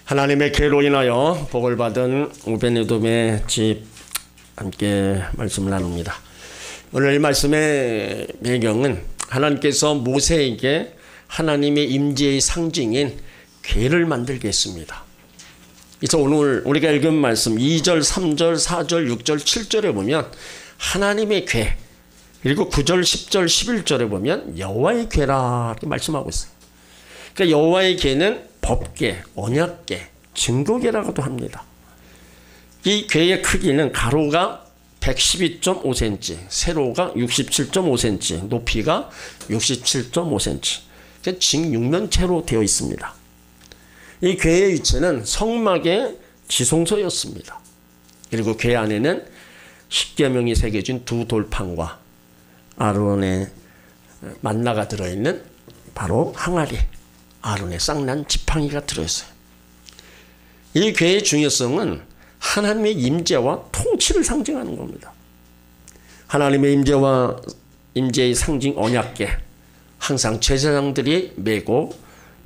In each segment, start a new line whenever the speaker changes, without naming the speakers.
하나님의 계로 인하여 복을 받은 오베네돔의 집 함께 말씀을 나눕니다. 오늘 이 말씀의 배경은 하나님께서 모세에게 하나님의 임재의 상징인 궤를 만들게 했습니다. 그래서 오늘 우리가 읽은 말씀 2절, 3절, 4절, 6절, 7절에 보면 하나님의 궤, 그리고 9절, 10절, 11절에 보면 여호와의 궤라 이렇게 말씀하고 있어요. 그러니까 여호와의 궤는 법궤, 언약궤, 증거궤라고도 합니다. 이 궤의 크기는 가로가 112.5cm, 세로가 67.5cm, 높이가 67.5cm, 직육면체로 되어 있습니다. 이 궤의 위치는 성막의 지성소였습니다. 그리고 궤 안에는 십계명이 새겨진 두 돌판과 아론의 만나가 들어있는 바로 항아리, 아론의 쌍난 지팡이가 들어있어요. 이 궤의 중요성은 하나님의 임재와 통치를 상징하는 겁니다. 하나님의 임재와 임재의 상징 언약궤, 항상 제사장들이 메고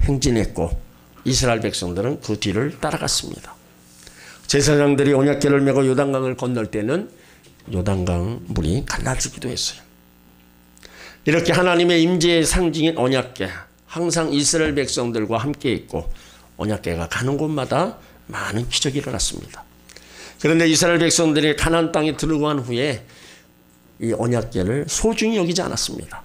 행진했고 이스라엘 백성들은 그 뒤를 따라갔습니다. 제사장들이 언약궤를 메고 요단강을 건널 때는 요단강 물이 갈라지기도 했어요. 이렇게 하나님의 임재의 상징인 언약궤, 항상 이스라엘 백성들과 함께 있고 언약궤가 가는 곳마다 많은 기적이 일어났습니다. 그런데 이스라엘 백성들이 가나안 땅에 들어간 후에 이 언약궤를 소중히 여기지 않았습니다.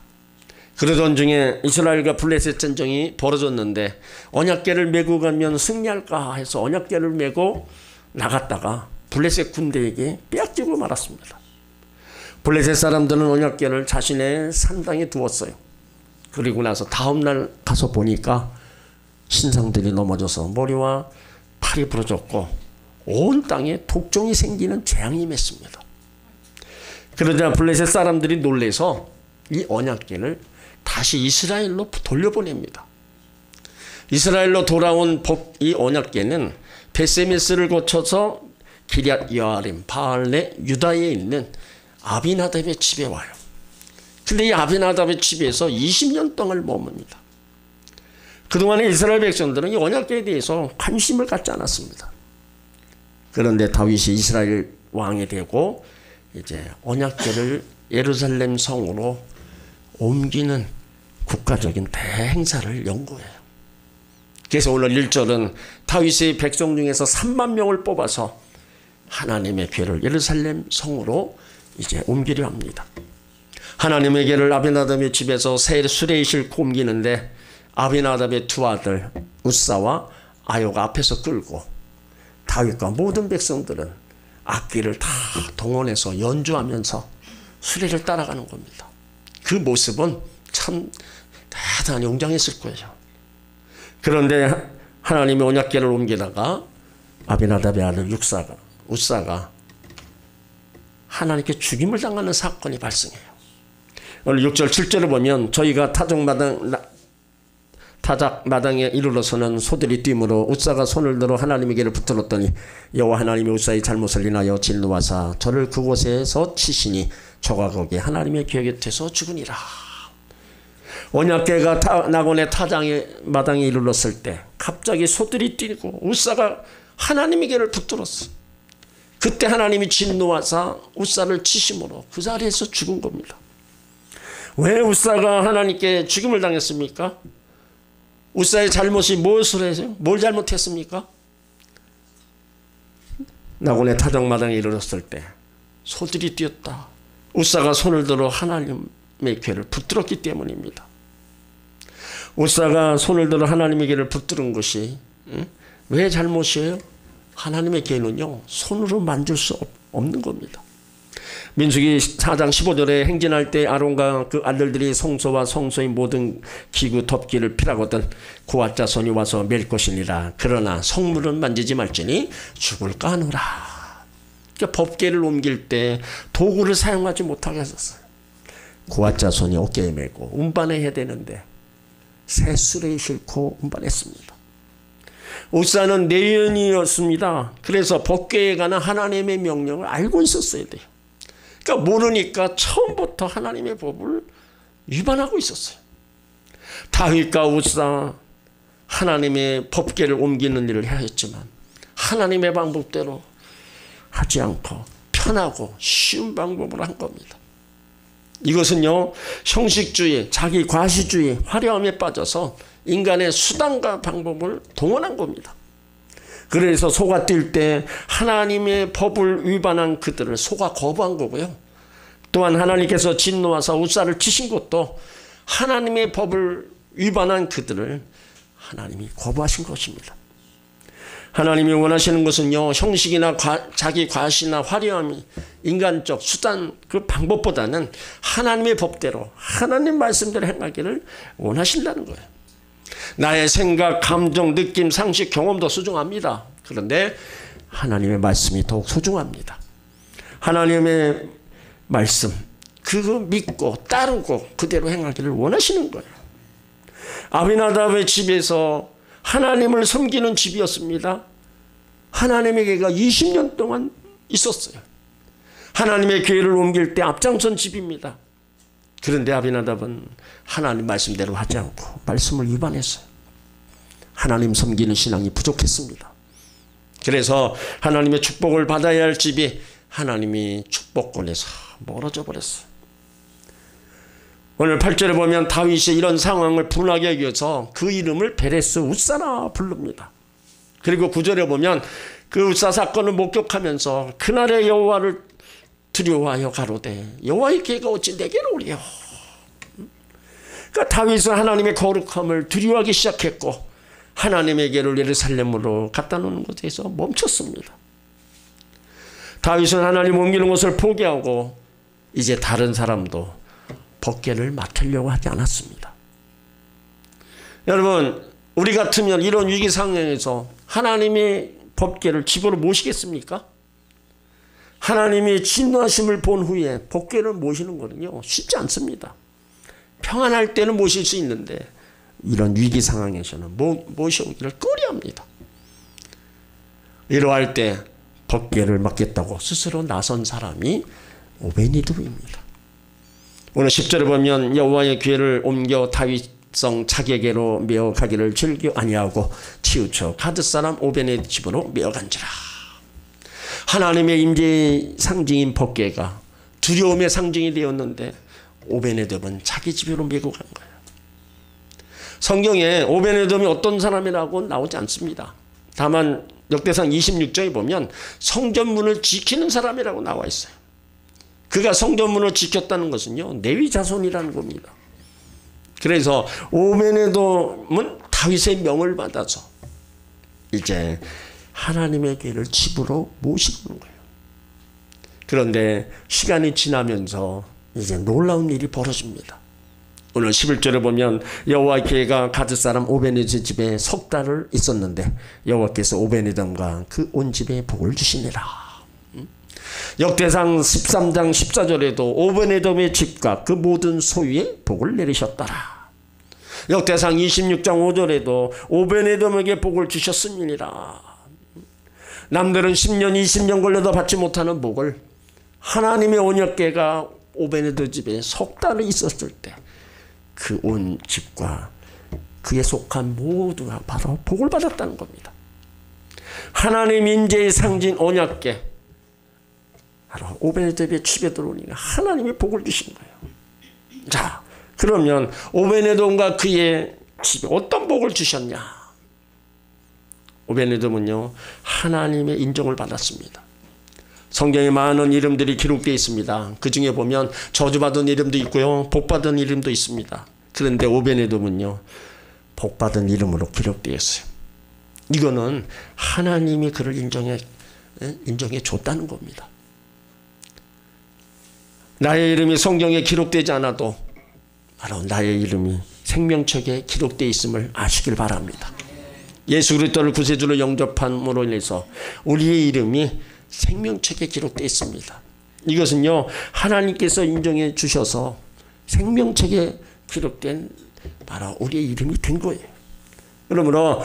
그러던 중에 이스라엘과 블레셋 전쟁이 벌어졌는데 언약궤를 메고 가면 승리할까 해서 언약궤를 메고 나갔다가 블레셋 군대에게 빼앗기고 말았습니다. 블레셋 사람들은 언약궤를 자신의 산당에 두었어요. 그리고 나서 다음날 가서 보니까 신상들이 넘어져서 머리와 팔이 부러졌고 온 땅에 독종이 생기는 재앙이 맺습니다. 그러자 블레셋 사람들이 놀래서 이 언약궤를 다시 이스라엘로 돌려보냅니다. 이스라엘로 돌아온 이 언약궤는 베세메스를 거쳐서 기럇 여아림, 바알레, 유다에 있는 아비나답의 집에 와요. 근데 이 아비나답의 집에서 20년 동안 머뭅니다. 그동안에 이스라엘 백성들은 이 언약궤에 대해서 관심을 갖지 않았습니다. 그런데 다윗이 이스라엘 왕이 되고 이제 언약궤를 예루살렘 성으로 옮기는 국가적인 대행사를 연구해요. 그래서 오늘 1절은 다윗의 백성 중에서 3만 명을 뽑아서 하나님의 궤를 예루살렘 성으로 이제 옮기려 합니다. 하나님의 궤를 아비나답의 집에서 수레에 싣고 옮기는데 아비나답의 두 아들 우사와 아요가 앞에서 끌고 다윗과 모든 백성들은 악기를 다 동원해서 연주하면서 수레를 따라가는 겁니다. 그 모습은 참 대단히 웅장했을 거예요. 그런데 하나님의 언약궤를 옮기다가 아비나답의 아들 우사가 하나님께 죽임을 당하는 사건이 발생해요. 오늘 6절 7절을 보면 저희가 타작마당에 이르러서는 소들이 뛰므로 우사가 손을 들어 하나님의 궤를 붙들었더니 여호와 하나님이 우사의 잘못을 인하여 진노하사 저를 그곳에서 치시니 저가 거기에 하나님의 궤 곁에서 죽으니라. 언약궤가 나곤의 타작마당에 이르렀을 때 갑자기 소들이 뛰고 우사가 하나님의 궤를 붙들었어. 그때 하나님이 진노하사 우사를 치심으로 그 자리에서 죽은 겁니다. 왜 우사가 하나님께 죽임을 당했습니까? 우사의 잘못이 무엇을 해서 뭘 잘못했습니까? 나곤의 타작마당에 이르렀을 때 소들이 뛰었다. 우사가 손을 들어 하나님의 궤를 붙들었기 때문입니다. 우사가 손을 들어 하나님의 궤를 붙들은 것이 왜 잘못이에요? 하나님의 궤는요 손으로 만질 수 없는 겁니다. 민수기 4장 15절에 행진할 때 아론과 그 아들들이 성소와 성소의 모든 기구 덮기를 피라거든 고아 자손이 와서 맬 것이니라. 그러나 성물은 만지지 말지니 죽을까 하노라. 그러니까 법궤를 옮길 때 도구를 사용하지 못하게 했었어요. 고아 자손이 어깨에 메고 운반해야 되는데 새 수레에 싣고 운반했습니다. 우사는 내연이었습니다. 그래서 법궤에 관한 하나님의 명령을 알고 있었어야 돼요. 그러니까 모르니까 처음부터 하나님의 법을 위반하고 있었어요. 다윗과 우사 하나님의 법궤를 옮기는 일을 해야 했지만 하나님의 방법대로 하지 않고 편하고 쉬운 방법으로 한 겁니다. 이것은요, 형식주의, 자기 과시주의, 화려함에 빠져서 인간의 수단과 방법을 동원한 겁니다. 그래서 소가 뛸 때 하나님의 법을 위반한 그들을 소가 거부한 거고요. 또한 하나님께서 진노하사 웃사를 치신 것도 하나님의 법을 위반한 그들을 하나님이 거부하신 것입니다. 하나님이 원하시는 것은요, 형식이나 자기 과시나 화려함이 인간적 수단 그 방법보다는 하나님의 법대로 하나님 말씀대로 행하기를 원하신다는 거예요. 나의 생각, 감정, 느낌, 상식, 경험도 소중합니다. 그런데 하나님의 말씀이 더욱 소중합니다. 하나님의 말씀 그거 믿고 따르고 그대로 행하기를 원하시는 거예요. 아비나답의 집에서 하나님을 섬기는 집이었습니다. 하나님의 교회가 20년 동안 있었어요. 하나님의 교회를 옮길 때 앞장선 집입니다. 그런데 아비나답은 하나님 말씀대로 하지 않고 말씀을 위반했어요. 하나님 섬기는 신앙이 부족했습니다. 그래서 하나님의 축복을 받아야 할 집이 하나님이 축복권에서 멀어져 버렸어요. 오늘 8절에 보면 다윗이 이런 상황을 분하게 하기 위해서 그 이름을 베레스 웃사라 부릅니다. 그리고 9절에 보면 그 웃사 사건을 목격하면서 그날의 여호와를 두려워하여 가로되 여호와의 계가 어찌 내게로 오리요. 그러니까 다윗은 하나님의 거룩함을 두려워하기 시작했고 하나님의 계를 예루살렘으로 갖다 놓는 것에서 멈췄습니다. 다윗은 하나님 옮기는 것을 포기하고 이제 다른 사람도 법궤를 맡으려고 하지 않았습니다. 여러분, 우리 같으면 이런 위기 상황에서 하나님의 법궤를 집으로 모시겠습니까? 하나님이 진노하심을 본 후에 법궤를 모시는 거는요, 쉽지 않습니다. 평안할 때는 모실 수 있는데 이런 위기 상황에서는 모셔오기를 꺼려합니다. 이러할 때 법궤를 맡겠다고 스스로 나선 사람이 오베니돔입니다. 오늘 10절에 보면 여호와의 궤를 옮겨 다윗성 자기에게로 메어가기를 즐겨 아니하고 치우쳐 가드 사람 오베네 집으로 메어간지라. 하나님의 임재의 상징인 법궤가 두려움의 상징이 되었는데 오베네돔은 자기 집으로 메고 간 거예요. 성경에 오베네돔이 어떤 사람이라고 나오지 않습니다. 다만 역대상 26장에 보면 성전문을 지키는 사람이라고 나와 있어요. 그가 성전문을 지켰다는 것은요, 레위 자손이라는 겁니다. 그래서 오베네돔은 다윗의 명을 받아서 이제 하나님의 궤를 집으로 모시는 거예요. 그런데 시간이 지나면서 이제 놀라운 일이 벌어집니다. 오늘 11절에 보면 여호와의 궤가 가드 사람 오베네돔 집에 석 달을 있었는데 여호와께서 오베네돔과 그 온 집에 복을 주시니라. 역대상 13장 14절에도 오베네돔의 집과 그 모든 소유에 복을 내리셨더라. 역대상 26장 5절에도 오베네돔에게 복을 주셨음이니라. 남들은 10년 20년 걸려도 받지 못하는 복을 하나님의 언약궤가 오베네돔 집에 석 달을 있었을 때 그 온 집과 그에 속한 모두가 바로 복을 받았다는 겁니다. 하나님 인재의 상징 언약궤 바로 오베네돔의 집에 들어오니까 하나님이 복을 주신 거예요. 자, 그러면 오베네돔과 그의 집에 어떤 복을 주셨냐? 오베네돔은요, 하나님의 인정을 받았습니다. 성경에 많은 이름들이 기록되어 있습니다. 그 중에 보면 저주받은 이름도 있고요, 복받은 이름도 있습니다. 그런데 오베네돔은요, 복받은 이름으로 기록되어 있어요. 이거는 하나님이 그를 인정해 줬다는 겁니다. 나의 이름이 성경에 기록되지 않아도 바로 나의 이름이 생명책에 기록되어 있음을 아시길 바랍니다. 예수 그리스도를 구세주로 영접함으로 인해서 우리의 이름이 생명책에 기록되어 있습니다. 이것은요, 하나님께서 인정해 주셔서 생명책에 기록된 바로 우리의 이름이 된 거예요. 그러므로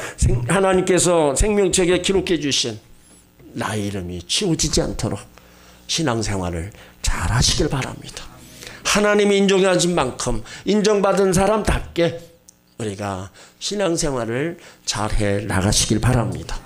하나님께서 생명책에 기록해 주신 나의 이름이 지워지지 않도록 신앙생활을 잘 하시길 바랍니다. 하나님이 인정하신 만큼 인정받은 사람답게 우리가 신앙생활을 잘해 나가시길 바랍니다.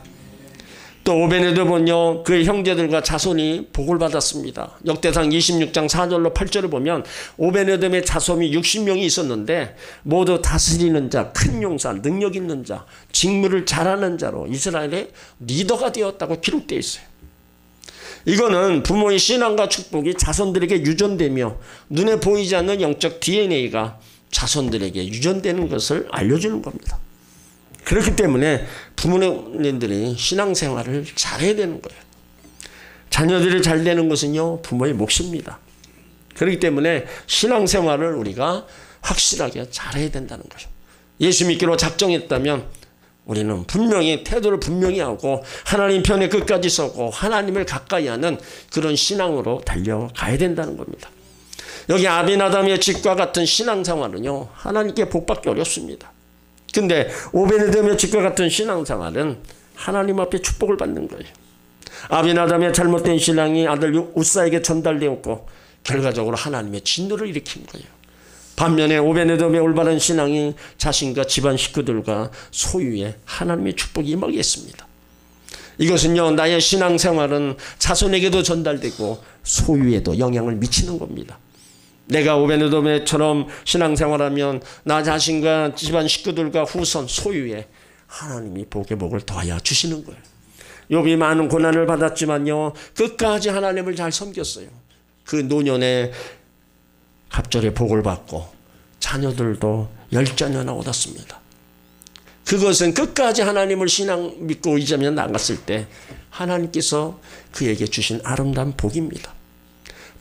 또 오베네돔은요, 그의 형제들과 자손이 복을 받았습니다. 역대상 26장 4절로 8절을 보면 오베네돔의 자손이 60명이 있었는데 모두 다스리는 자, 큰 용사, 능력 있는 자, 직무를 잘하는 자로 이스라엘의 리더가 되었다고 기록되어 있어요. 이거는 부모의 신앙과 축복이 자손들에게 유전되며 눈에 보이지 않는 영적 DNA가 자손들에게 유전되는 것을 알려주는 겁니다. 그렇기 때문에 부모님들이 신앙생활을 잘해야 되는 거예요. 자녀들이 잘 되는 것은요, 부모의 몫입니다. 그렇기 때문에 신앙생활을 우리가 확실하게 잘해야 된다는 거예요. 예수 믿기로 작정했다면 우리는 분명히 태도를 분명히 하고 하나님 편에 끝까지 서고 하나님을 가까이 하는 그런 신앙으로 달려가야 된다는 겁니다. 여기 아비나답의 집과 같은 신앙생활은요, 하나님께 복받기 어렵습니다. 근데 오베네돔의 집과 같은 신앙생활은 하나님 앞에 축복을 받는 거예요. 아비나답의 잘못된 신앙이 아들 우사에게 전달되었고 결과적으로 하나님의 진노를 일으킨 거예요. 반면에 오베네돔의 올바른 신앙이 자신과 집안 식구들과 소유에 하나님의 축복이 임하게 했습니다. 이것은요, 나의 신앙생활은 자손에게도 전달되고 소유에도 영향을 미치는 겁니다. 내가 오베네돔처럼 신앙생활하면 나 자신과 집안 식구들과 후손 소유에 하나님이 복의 복을 더하여 주시는 거예요. 욥이 많은 고난을 받았지만요, 끝까지 하나님을 잘 섬겼어요. 그 노년에 갑절의 복을 받고 자녀들도 10자녀나 얻었습니다. 그것은 끝까지 하나님을 신앙 믿고 의지하며 나갔을 때 하나님께서 그에게 주신 아름다운 복입니다.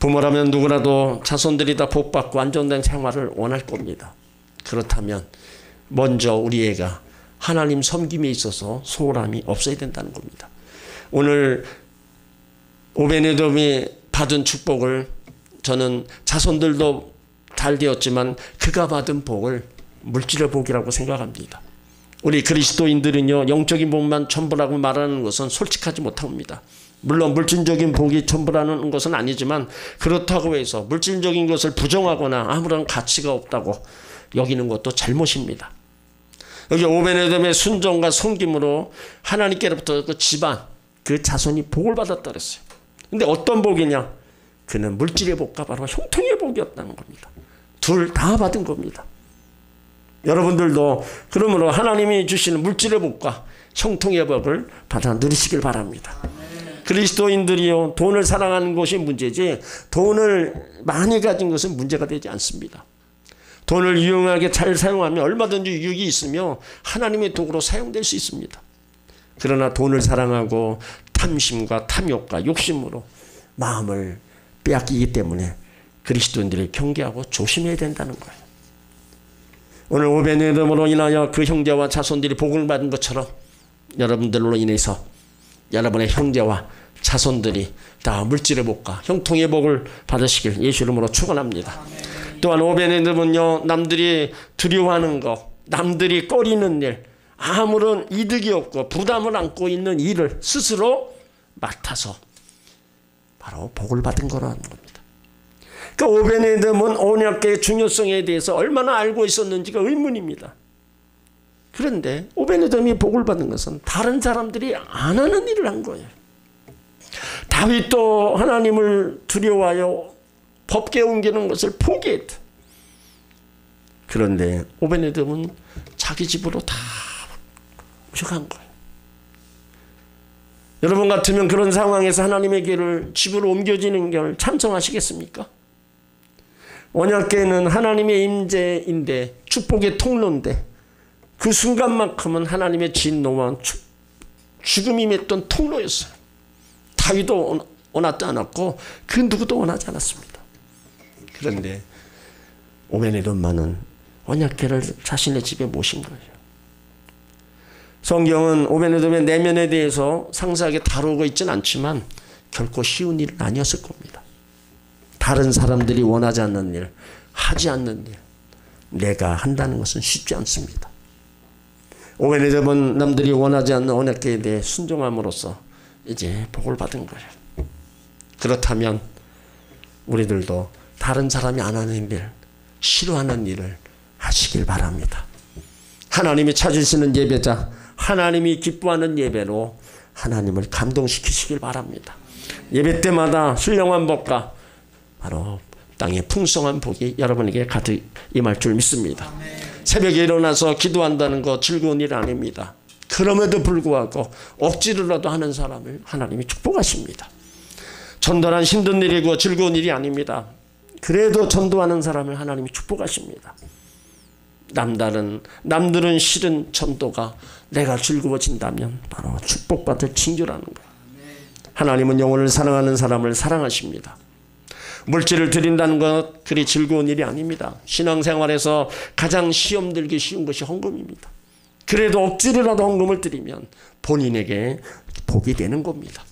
부모라면 누구라도 자손들이 다 복받고 안정된 생활을 원할 겁니다. 그렇다면 먼저 우리 애가 하나님 섬김에 있어서 소홀함이 없어야 된다는 겁니다. 오늘 오베네돔이 받은 축복을 저는 자손들도 잘 되었지만 그가 받은 복을 물질의 복이라고 생각합니다. 우리 그리스도인들은요, 영적인 복만 전부라고 말하는 것은 솔직하지 못합니다. 물론 물질적인 복이 전부라는 것은 아니지만 그렇다고 해서 물질적인 것을 부정하거나 아무런 가치가 없다고 여기는 것도 잘못입니다. 여기 오베네돔의 순종과 섬김으로 하나님께로부터 그 집안, 그 자손이 복을 받았다 그랬어요. 근데 어떤 복이냐? 그는 물질의 복과 바로 형통의 복이었다는 겁니다. 둘 다 받은 겁니다. 여러분들도 그러므로 하나님이 주시는 물질의 복과 형통의 복을 받아 누리시길 바랍니다. 그리스도인들이요, 돈을 사랑하는 것이 문제지 돈을 많이 가진 것은 문제가 되지 않습니다. 돈을 유용하게 잘 사용하면 얼마든지 유익이 있으며 하나님의 도구로 사용될 수 있습니다. 그러나 돈을 사랑하고 탐심과 탐욕과 욕심으로 마음을 빼앗기기 때문에 그리스도인들이 경계하고 조심해야 된다는 거예요. 오늘 오베네돔으로 인하여 그 형제와 자손들이 복을 받은 것처럼 여러분들로 인해서 여러분의 형제와 자손들이 다 물질의 복과 형통의 복을 받으시길 예수 이름으로 축원합니다. 또한 오베네돔은요, 남들이 두려워하는 것, 남들이 꺼리는 일, 아무런 이득이 없고 부담을 안고 있는 일을 스스로 맡아서 바로 복을 받은 거라는 겁니다. 그러니까 오베네돔은 언약궤의 중요성에 대해서 얼마나 알고 있었는지가 의문입니다. 그런데 오베네돔이 복을 받은 것은 다른 사람들이 안 하는 일을 한 거예요. 다윗도 하나님을 두려워하여 법궤 옮기는 것을 포기했다. 그런데 오베네돔은 자기 집으로 다 옮겨간 거예요. 여러분 같으면 그런 상황에서 하나님의 궤를 집으로 옮겨지는 걸 찬성하시겠습니까? 언약궤는 하나님의 임재인데 축복의 통로인데 그 순간만큼은 하나님의 진노와 죽음이 맺던 통로였어요. 다윗도 원하지 않았고 그 누구도 원하지 않았습니다. 그런데 오베네돔만은 언약궤를 자신의 집에 모신 거예요. 성경은 오베네돔의 내면에 대해서 상세하게 다루고 있지는 않지만 결코 쉬운 일은 아니었을 겁니다. 다른 사람들이 원하지 않는 일, 하지 않는 일, 내가 한다는 것은 쉽지 않습니다. 오베네돔은 남들이 원하지 않는 언약궤에 대해 순종함으로써 이제 복을 받은 거예요. 그렇다면 우리들도 다른 사람이 안 하는 일, 싫어하는 일을 하시길 바랍니다. 하나님이 찾으시는 예배자, 하나님이 기뻐하는 예배로 하나님을 감동시키시길 바랍니다. 예배 때마다 훌륭한 복과 바로 땅의 풍성한 복이 여러분에게 가득 임할 줄 믿습니다. 새벽에 일어나서 기도한다는 거 즐거운 일 아닙니다. 그럼에도 불구하고 억지로라도 하는 사람을 하나님이 축복하십니다. 전도란 힘든 일이고 즐거운 일이 아닙니다. 그래도 전도하는 사람을 하나님이 축복하십니다. 남들은 싫은 전도가 내가 즐거워진다면 바로 축복받을 징조라는 거예요. 하나님은 영혼을 사랑하는 사람을 사랑하십니다. 물질을 드린다는 것 그리 즐거운 일이 아닙니다. 신앙생활에서 가장 시험 들기 쉬운 것이 헌금입니다. 그래도 억지로라도 헌금을 드리면 본인에게 복이 되는 겁니다.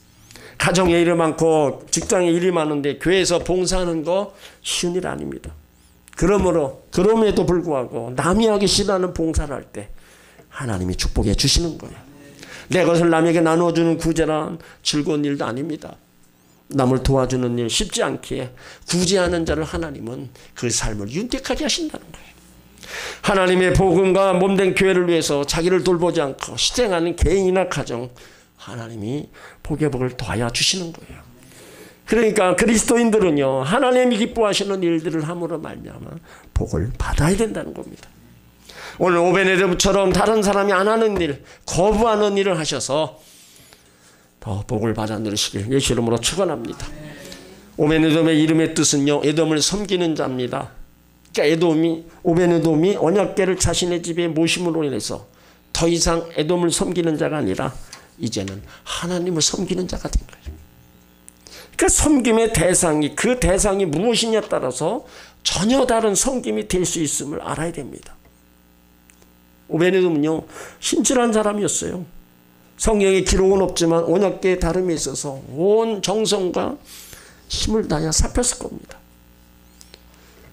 가정에 일이 많고 직장에 일이 많은데 교회에서 봉사하는 거 쉬운 일 아닙니다. 그럼에도 불구하고 남이 하기 싫어하는 봉사를 할 때 하나님이 축복해 주시는 거예요. 내 것을 남에게 나눠주는 구제란 즐거운 일도 아닙니다. 남을 도와주는 일 쉽지 않기에 구제하는 자를 하나님은 그 삶을 윤택하게 하신다는 거예요. 하나님의 복음과 몸된 교회를 위해서 자기를 돌보지 않고 희생하는 개인이나 가정, 하나님이 복의 복을 더하여 주시는 거예요. 그러니까 그리스도인들은요, 하나님이 기뻐하시는 일들을 함으로 말미암아 복을 받아야 된다는 겁니다. 오늘 오베네돔처럼 다른 사람이 안 하는 일, 거부하는 일을 하셔서 더 복을 받아 누리시길 예수 이름으로 축원합니다. 오베네돔의 이름의 뜻은요, 에돔을 섬기는 자입니다. 그러니까 오베네돔이 언약궤를 자신의 집에 모심으로 인해서 더 이상 에돔을 섬기는 자가 아니라 이제는 하나님을 섬기는 자가 된 거예요. 그 섬김의 대상이, 그 대상이 무엇이냐에 따라서 전혀 다른 섬김이 될 수 있음을 알아야 됩니다. 오베네돔은요, 신실한 사람이었어요. 성경의 기록은 없지만 언약궤의 다름에 있어서 온 정성과 힘을 다하여 살폈을 겁니다.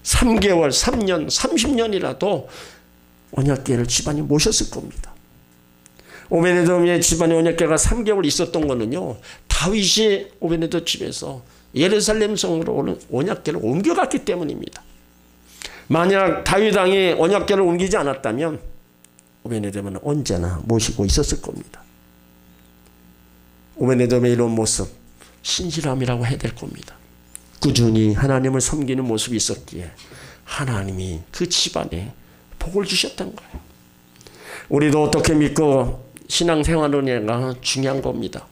3개월, 3년, 30년이라도 언약궤를 집안이 모셨을 겁니다. 오베네돔의 집안에 언약궤가 3개월 있었던 거는요, 다윗이 오베네돔 집에서 예루살렘 성으로 언약궤를 옮겨갔기 때문입니다. 만약 다윗 왕이 언약궤를 옮기지 않았다면 오베네돔은 언제나 모시고 있었을 겁니다. 오베네돔의 이런 모습, 신실함이라고 해야 될 겁니다. 꾸준히 하나님을 섬기는 모습이 있었기에 하나님이 그 집안에 복을 주셨던 거예요. 우리도 어떻게 믿고 신앙생활을 해가 중요한 겁니다.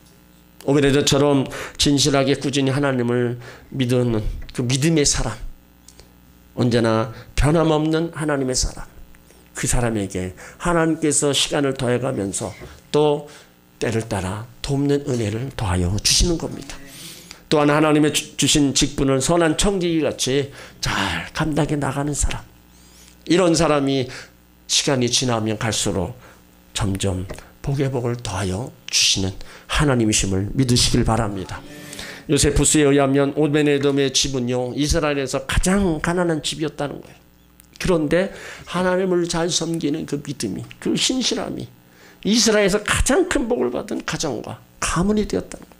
오베네돔처럼 진실하게 꾸준히 하나님을 믿는 그 믿음의 사람, 언제나 변함없는 하나님의 사람, 그 사람에게 하나님께서 시간을 더해가면서 또 때를 따라 돕는 은혜를 더하여 주시는 겁니다. 또한 하나님의 주신 직분을 선한 청지기같이 잘 감당해 나가는 사람, 이런 사람이 시간이 지나면 갈수록 점점 복의 복을 더하여 주시는 하나님이심을 믿으시길 바랍니다. 요세푸스에 의하면 오베네돔의 집은요, 이스라엘에서 가장 가난한 집이었다는 거예요. 그런데 하나님을 잘 섬기는 그 믿음이, 그 신실함이 이스라엘에서 가장 큰 복을 받은 가정과 가문이 되었다는 거예요.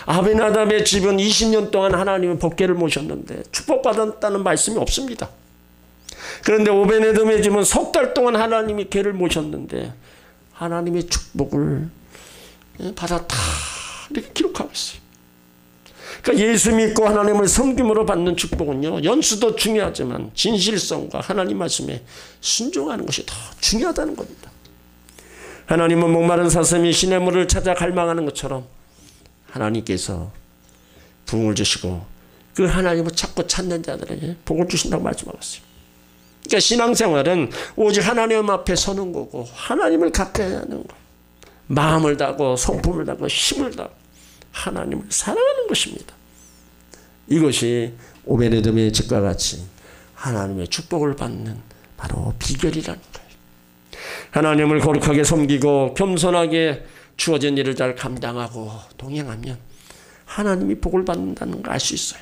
아비나답의 집은 20년 동안 하나님의 법궤를 모셨는데 축복받았다는 말씀이 없습니다. 그런데 오베네돔의 집은 석 달 동안 하나님이 궤를 모셨는데 하나님의 축복을 받았다, 이렇게 기록하고 있어요. 그러니까 예수 믿고 하나님을 섬김으로 받는 축복은요, 연수도 중요하지만 진실성과 하나님 말씀에 순종하는 것이 더 중요하다는 겁니다. 하나님은 목마른 사슴이 시냇물을 찾아 갈망하는 것처럼 하나님께서 부흥을 주시고 그 하나님을 찾고 찾는 자들에게 복을 주신다고 말씀하고 있어요. 그러니까 신앙생활은 오직 하나님 앞에 서는 거고 하나님을 가까이 하는 거예요. 마음을 다하고 성품을 다하고 힘을 다하고 하나님을 사랑하는 것입니다. 이것이 오베네돔의 집과 같이 하나님의 축복을 받는 바로 비결이라는 거예요. 하나님을 거룩하게 섬기고 겸손하게 주어진 일을 잘 감당하고 동행하면 하나님이 복을 받는다는 걸 알 수 있어요.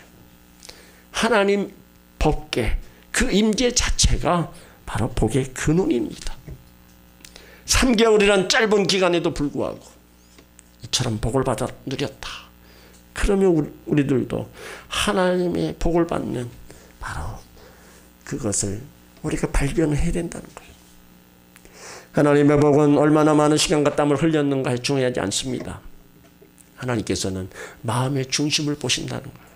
하나님 법궤, 그 임재 자체가 바로 복의 근원입니다. 3개월이란 짧은 기간에도 불구하고 이처럼 복을 받아 누렸다. 그러면 우리들도 하나님의 복을 받는 바로 그것을 우리가 발견을 해야 된다는 거예요. 하나님의 복은 얼마나 많은 시간과 땀을 흘렸는가에 중요하지 않습니다. 하나님께서는 마음의 중심을 보신다는 거예요.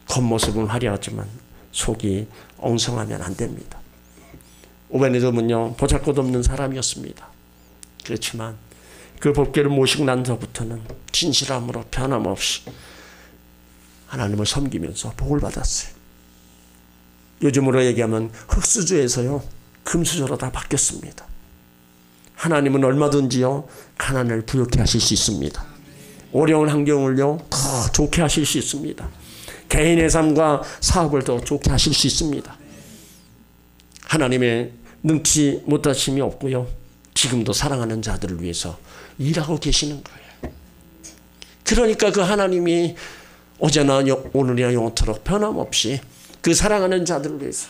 겉모습은 화려하지만 속이 엉성하면 안 됩니다. 오베네돔은요, 보잘것없는 사람이었습니다. 그렇지만 그 법궤를 모시고 난서부터는 진실함으로 변함없이 하나님을 섬기면서 복을 받았어요. 요즘으로 얘기하면 흙수저에서요, 금수저로 다 바뀌었습니다. 하나님은 얼마든지요, 가난을 부욕케 하실 수 있습니다. 어려운 환경을요, 더 좋게 하실 수 있습니다. 개인의 삶과 사업을 더 좋게 하실 수 있습니다. 하나님의 능치 못하심이 없고요, 지금도 사랑하는 자들을 위해서 일하고 계시는 거예요. 그러니까 그 하나님이 어제나 오늘이나 영원토록 변함없이 그 사랑하는 자들을 위해서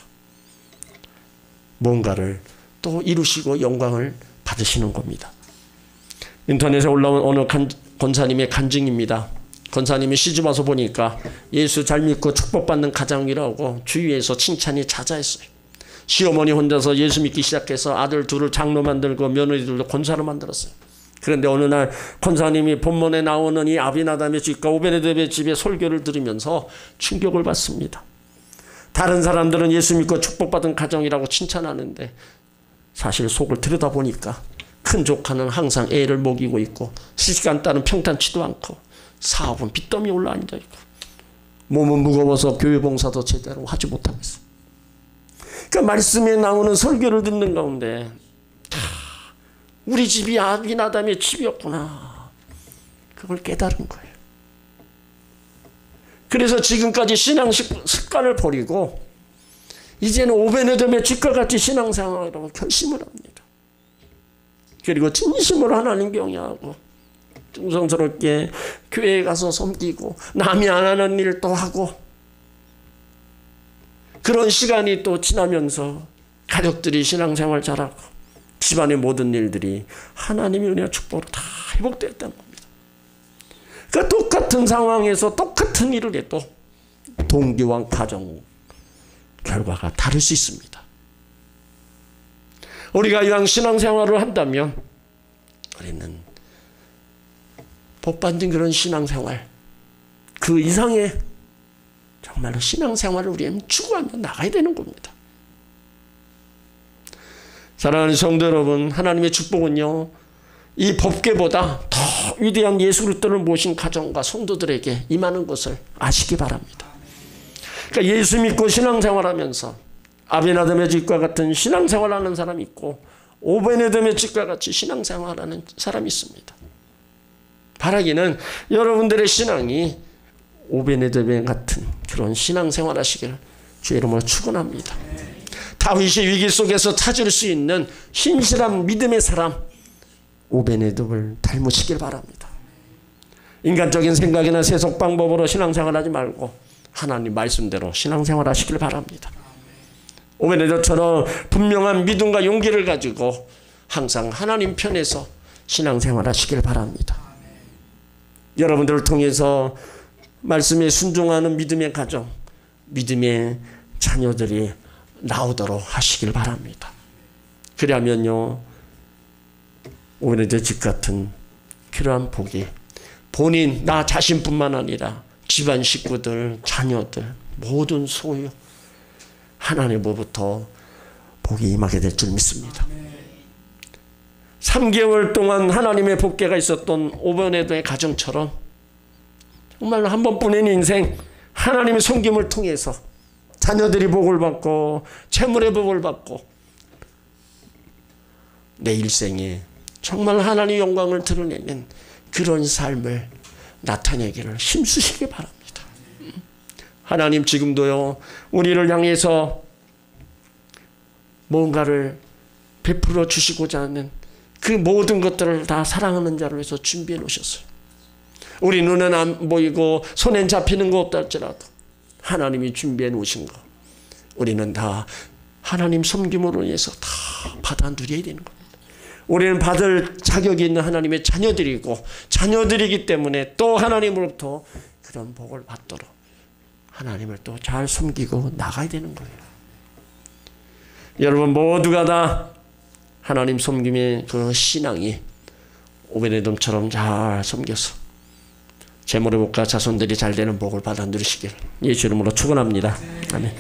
뭔가를 또 이루시고 영광을 받으시는 겁니다. 인터넷에 올라온 어느 권사님의 간증입니다. 권사님이 시집 와서 보니까 예수 잘 믿고 축복받는 가정이라고 주위에서 칭찬이 자자했어요. 시어머니 혼자서 예수 믿기 시작해서 아들 둘을 장로 만들고 며느리들도 권사로 만들었어요. 그런데 어느 날 권사님이 본문에 나오는 이 아비나답의 집과 오베네돔의 집의 설교를 들으면서 충격을 받습니다. 다른 사람들은 예수 믿고 축복받은 가정이라고 칭찬하는데 사실 속을 들여다보니까 큰 조카는 항상 애를 먹이고 있고 시집간 딸은 평탄치도 않고 사업은 빚더미 올라 앉아있고 몸은 무거워서 교회 봉사도 제대로 하지 못하고 있어요. 그러니까 말씀에 나오는 설교를 듣는 가운데 우리 집이 아비나답의 집이었구나, 그걸 깨달은 거예요. 그래서 지금까지 신앙 습관을 버리고 이제는 오베네돔의 집과 같이 신앙생활하라고 결심을 합니다. 그리고 진심으로 하나님 경외하고 정성스럽게 교회에 가서 섬기고 남이 안 하는 일 또 하고, 그런 시간이 또 지나면서 가족들이 신앙생활 잘하고 집안의 모든 일들이 하나님의 은혜와 축복으로 다 회복됐다는 겁니다. 그러니까 똑같은 상황에서 똑같은 일을 해도 동기와 가정 결과가 다를 수 있습니다. 우리가 이왕 신앙생활을 한다면 우리는 복받은 그런 신앙생활, 그 이상의 정말로 신앙생활을 우리는 추구하며 나가야 되는 겁니다. 사랑하는 성도 여러분, 하나님의 축복은요, 이 법궤보다 더 위대한 예수 그리스도를 모신 가정과 성도들에게 임하는 것을 아시기 바랍니다. 그러니까 예수 믿고 신앙생활하면서 아비나답의 집과 같은 신앙생활하는 사람이 있고 오베네돔의 집과 같이 신앙생활하는 사람이 있습니다. 바라기는 여러분들의 신앙이 오베네돔 같은 그런 신앙생활 하시기를 주의 이름으로 축원합니다. 다윗이 위기 속에서 찾을 수 있는 신실한 믿음의 사람 오베네돔을 닮으시길 바랍니다. 인간적인 생각이나 세속 방법으로 신앙생활하지 말고 하나님 말씀대로 신앙생활 하시길 바랍니다. 오베네돔처럼 분명한 믿음과 용기를 가지고 항상 하나님 편에서 신앙생활 하시길 바랍니다. 여러분들을 통해서 말씀에 순종하는 믿음의 가정, 믿음의 자녀들이 나오도록 하시길 바랍니다. 그러면요, 오베네돔 집 같은 그러한 복이 본인, 나 자신뿐만 아니라 집안 식구들, 자녀들, 모든 소유 하나님으로부터 복이 임하게 될 줄 믿습니다. 3개월 동안 하나님의 복궤가 있었던 오베네돔의 가정처럼 정말로 한 번뿐인 인생 하나님의 섬김을 통해서 자녀들이 복을 받고 재물의 복을 받고 내 일생에 정말 하나님의 영광을 드러내는 그런 삶을 나타내기를 힘쓰시기 바랍니다. 하나님 지금도요, 우리를 향해서 뭔가를 베풀어 주시고자 하는 그 모든 것들을 다 사랑하는 자를 위해서 준비해 놓으셨어요. 우리 눈은 안 보이고 손엔 잡히는 거 없다 할지라도 하나님이 준비해 놓으신 거 우리는 다 하나님 섬김으로 인해서 다 받아 누려야 되는 겁니다. 우리는 받을 자격이 있는 하나님의 자녀들이고 자녀들이기 때문에 또 하나님으로부터 그런 복을 받도록 하나님을 또 잘 섬기고 나가야 되는 거예요. 여러분 모두가 다 하나님 섬김의 그 신앙이 오베데돔처럼 잘 섬겨서 제모레복과 자손들이 잘 되는 복을 받아 누리시길 예수 이름으로 축원합니다. 아멘.